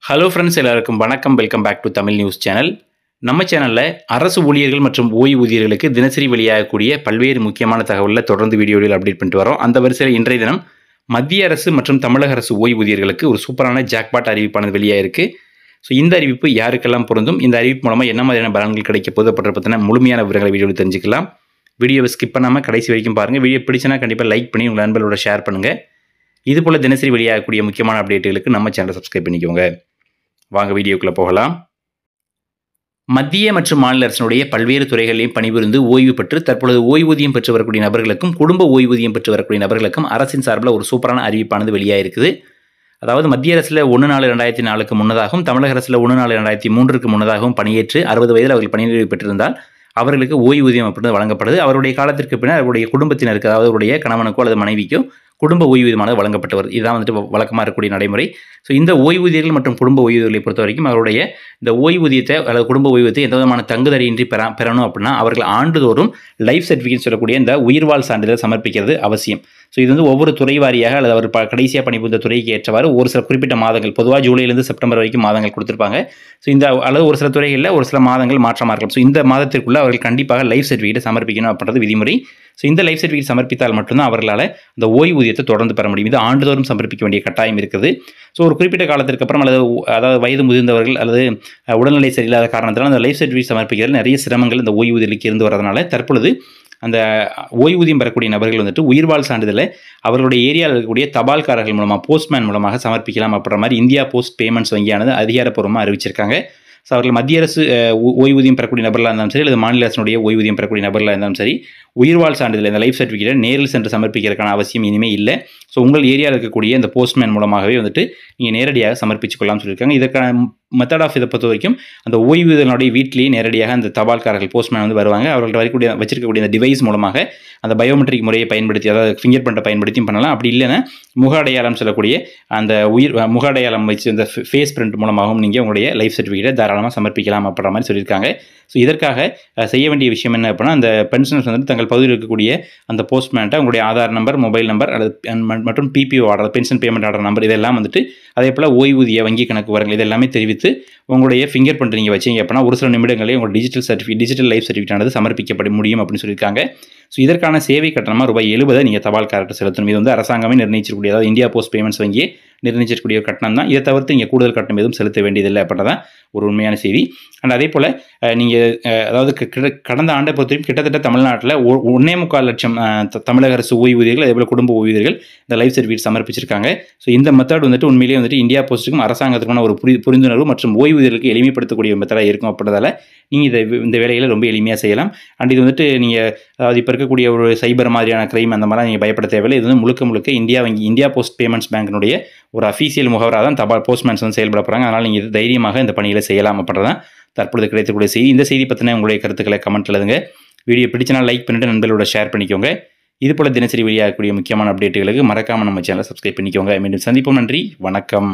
Hello friends, எல்லாருக்கும் வணக்கம். Welcome back to Tamil news channel. நம்ம சேனலில் அரசு ஊழியர்கள் மற்றும் ஓய்வூதியர்களுக்கு தினசரி வெளியாகக்கூடிய பல்வேறு முக்கியமான தகவலை தொடர்ந்து வீடியோவில் அப்டேட் பண்ணிட்டு வரோம். அந்த வரிசையில் இன்றைய தினம் மத்திய அரசு மற்றும் தமிழக அரசு ஓய்வூதியர்களுக்கு ஒரு சூப்பரான ஜாக்பாட் அறிவிப்பானது வெளியாயிருக்கு. ஸோ இந்த அறிவிப்பு யாருக்கெல்லாம் பொருந்தும், இந்த அறிவிப்பு மூலமாக என்ன மாதிரியான பலன்கள் கிடைக்க போது பற்றின முழுமையான விவரங்களை வீடியோவில் தெரிஞ்சுக்கலாம். வீடியோவை ஸ்கிப் பண்ணாமல் கடைசி வரைக்கும் பாருங்கள். வீடியோ பிடிச்சினா கண்டிப்பாக லைக் பண்ணி உங்கள் நண்பர்களோட ஷேர் பண்ணுங்கள். இதுபோல் தினசரி வெளியாகக்கூடிய முக்கியமான அப்டேட்டுகளுக்கு நம்ம சேனலை சப்ஸ்கிரைப் பண்ணிக்கோங்க. வாங்க வீடியோக்குள்ளே போகலாம். மத்திய மற்றும் மாநில அரசினுடைய பல்வேறு துறைகளிலும் பணிபுரிந்து ஓய்வு பெற்று தற்பொழுது ஓய்வூதியம் பெற்று வரக்கூடிய நபர்களுக்கும் குடும்ப ஓய்வூதியம் பெற்று வரக்கூடிய நபர்களுக்கும் அரசின் சார்பில் ஒரு சூப்பரான அறிவிப்பானது வெளியாகிருக்குது. அதாவது மத்திய அரசில் 1/4/2004 முன்னதாகவும் தமிழக அரசில் 1/4/2003 முன்னதாகவும் பணியேற்று 60 வயதில் அவர்கள் பணி நிறைவு பெற்றிருந்தால் அவர்களுக்கு ஓய்வூதியம் அப்படின்னு வழங்கப்படுது. அவருடைய காலத்திற்கு பின்னர் அவருடைய குடும்பத்தினருக்கு, அதாவது அவருடைய கணவனுக்கோ அல்லது மனைவிக்கோ குடும்ப ஓய்வூதியமானது வழங்கப்பட்டு வருது. இதுதான் வழக்கமாக இருக்கக்கூடிய நடைமுறை. ஸோ இந்த ஓய்வூதியர்கள் மற்றும் குடும்ப ஓய்வூதியர்களை பொறுத்த வரைக்கும் அவருடைய இந்த ஓய்வூதியத்தை அல்லது குடும்ப ஓய்வூதியத்தை எந்த விதமான தங்குதடையின்றி பெறணும் அப்படின்னா அவர்கள் ஆண்டுதோறும் லைஃப் சர்டிஃபிகேட் சொல்லக்கூடிய இந்த உயிர்வாழ் சான்றிதழ் சமர்ப்பிக்கிறது அவசியம். ஸோ இது ஒவ்வொரு துறை வாரியாக அல்லது அவர் கடைசியாக பணிபுரிந்த துறைக்கு ஏற்றவாறு ஒரு சில குறிப்பிட்ட மாதங்கள், பொதுவாக ஜூலைலேருந்து செப்டம்பர் வரைக்கும் மாதங்கள் கொடுத்துருப்பாங்க. ஸோ இந்த அல்லது ஒரு சில துறைகளில் ஒரு சில மாதங்கள் மாற்றமாக இருக்கலாம். ஸோ இந்த மாதத்திற்குள்ள அவர்கள் கண்டிப்பாக லைஃப் சர்டிஃபிகேட்டை சமர்ப்பிக்கணும் அப்படின்றது விதிமுறை. ஸோ இந்த லைஃப் சர்டிஃபிகேட் சமர்ப்பித்தால் மட்டும்தான் அவர்களால் அந்த ஓய்வூதியத்தை தொடர்ந்து பெற முடியும். இது ஆண்டுதோறும் சமர்ப்பிக்க வேண்டிய கட்டாயம் இருக்குது. ஸோ ஒரு குறிப்பிட்ட காலத்திற்கு அப்புறம் அதாவது வயது முதிர்ந்தவர்கள் அல்லது உடல்நிலை சரியில்லாத காரணத்தினால் அந்த லைஃப் சர்டிஃபிகேட் சமர்ப்பிக்கிறதுல நிறைய சிரமங்கள் இந்த ஓய்வூதியர்களுக்கு இருந்து வரதுனால தற்பொழுது அந்த ஓய்வூதியம் பெறக்கூடிய நபர்கள் உயிர்வாழ் சான்றிதழை அவர்களுடைய ஏரியாவில் இருக்கக்கூடிய தபால்காரர்கள் மூலமாக, போஸ்ட்மேன் மூலமாக சமர்ப்பிக்கலாம் அப்படின்ற மாதிரி இந்தியா போஸ்ட் பேமெண்ட்ஸ் வங்கியானது அதிகாரப்பூர்வமாக அறிவிச்சிருக்காங்க. ஸோ அவர்கள் மத்திய அரசு ஓய்வூதியம் பெறக்கூடிய நபர்களாக இருந்தாலும் சரி அல்லது மாநில அரசினுடைய ஓய்வூதியம் பெறக்கூடிய நபர்களாக இருந்தாலும் சரி உயிர்வாழ் சான்றிதழ் இந்த லைஃப் சர்டிஃபிகேட்டை நேரில் சென்று சமர்ப்பிக்கிறதுக்கான அவசியம் இனிமேல் இல்லை. ஸோ உங்கள் ஏரியாவில் இருக்கக்கூடிய இந்த போஸ்ட்மேன் மூலமாகவே நீங்கள் நேரடியாக சமர்ப்பிச்சு கொள்ளலாம்னு சொல்லியிருக்காங்க. இதற்கான மெத்தட் ஆஃப் இதை பொறுத்த வரைக்கும் அந்த ஓய்வூதியர்களுடைய வீட்டிலேயே நேரடியாக அந்த தபால்காரர்கள் போஸ்ட்மேன் வருவாங்க. அவர்கள்ட்ட வச்சிருக்கக்கூடிய அந்த டிவைஸ் மூலமாக அந்த பயோமெட்ரிக் முறையை பயன்படுத்தி, அதாவது ஃபிங்கர் பிரிண்ட்டை பயன்படுத்தியும் பண்ணலாம். அப்படி இல்லைன்னா முக அடையாளம் சொல்லக்கூடிய அந்த முக அடையாளம் வச்சு அந்த ஃபேஸ் பிரிண்ட் மூலமாகவும் நீங்கள் உங்களுடைய லைஃப் சர்டிஃபிகேட்டை தாராளமாக சமர்ப்பிக்கலாம் அப்படின்ற மாதிரி சொல்லியிருக்காங்க. ஸோ இதற்காக செய்ய வேண்டிய விஷயம் என்ன அப்படின்னா, அந்த பென்ஷனர்ஸ் தங்கள் பகுதியில் இருக்கக்கூடிய அந்த போஸ்ட்மேன்ட்ட உங்களுடைய ஆதார் நம்பர், மொபைல் நம்பர் அல்லது மற்றும் PPO order, pension payment order number இதெல்லாம் அதே போல் ஓய்வூதிய வங்கி கணக்கு விவரங்கள் இதெல்லாமே தெரிவித்து உங்களுடைய ஃபிங்கர் பிரிண்ட் நீங்கள் வச்சிங்க அப்படின்னா ஒரு சில நிமிடங்களே உங்கள் டிஜிட்டல் லைஃப் சர்டிஃபிகேட் ஆனது சமர்ப்பிக்கப்பட முடியும் அப்படின்னு சொல்லியிருக்காங்க. ஸோ இதற்கான சேவை கட்டணமாக ₹70 நீங்கள் தபால்காரர்கிட்ட செலுத்தணும். இது அரசாங்கமே நிர்ணயிச்சிருக்கூடிய, அதாவது இந்தியா போஸ்ட் பேமெண்ட்ஸ் வங்கியே நிர்ணயிச்சிருக்கக்கூடிய கட்டணம் தான். இதை தவிர்த்து இங்கே கூடுதல் கட்டணம் எதுவும் செலுத்த வேண்டியதில்லை அப்படின்றதான் ஒரு உண்மையான செய்தி. அண்ட் அதே போல் நீங்கள் அதாவது கடந்த ஆண்டை பொறுத்தவரைக்கும் கிட்டத்தட்ட தமிழ்நாட்டில் 1.25 லட்சம் தமிழக அரசு ஓய்வூதியர்கள், அதே போல் குடும்ப ஓய்வூதியர்கள் இந்த லைஃப் சர்டிஃபிகேட் சமர்ப்பிச்சிருக்காங்க. ஸோ இந்த மெத்தட் உண்மையிலேயே இந்தியா போஸ்ட்டுக்கும் அரசாங்கத்துக்கான ஒரு புரிந்துணர்வு மற்றும் ஓய்வூதியர்களுக்கு எளிமைப்படுத்தக்கூடிய மெத்தடாக இருக்கும். அப்படின்றதால நீங்கள் இந்த வேலைகளை ரொம்ப எளிமையாக செய்யலாம். அண்ட் இது நீங்கள் அதாவது இப்போ இருக்கக்கூடிய ஒரு சைபர் மாதிரியான கிரைம் அந்த மாதிரிலாம் நீங்கள் பயப்பட தேவையில்லை. இது முழுக்க இந்தியா போஸ்ட் பேமெண்ட்ஸ் பேங்கினுடைய ஒரு அஃபீஷியல் முகவராக தான் தபால் போஸ்ட்மேன்ஸ் செயல்பட போகிறாங்க. அதனால் நீங்கள் தைரியமாக இந்த பணிகளை செய்யலாம் அப்படின்றதான் தற்பொழுது கிடைக்கக்கூடிய செய்தி. இந்த செய்தி பற்றின உங்களுடைய கருத்துக்களை கமெண்ட் எழுதுங்க. வீடியோ பிடிச்சினா லைக் பண்ணிட்டு நண்பர்களோட ஷேர் பண்ணிக்கோங்க. இதுபோல் தினசரி வெளியாகக்கூடிய முக்கியமான அப்டேட்டுகளுக்கு மறக்காமல் நம்ம சேனலை சப்ஸ்கிரைப் பண்ணிக்கோங்க. மீண்டும் சந்திப்போம். நன்றி, வணக்கம்.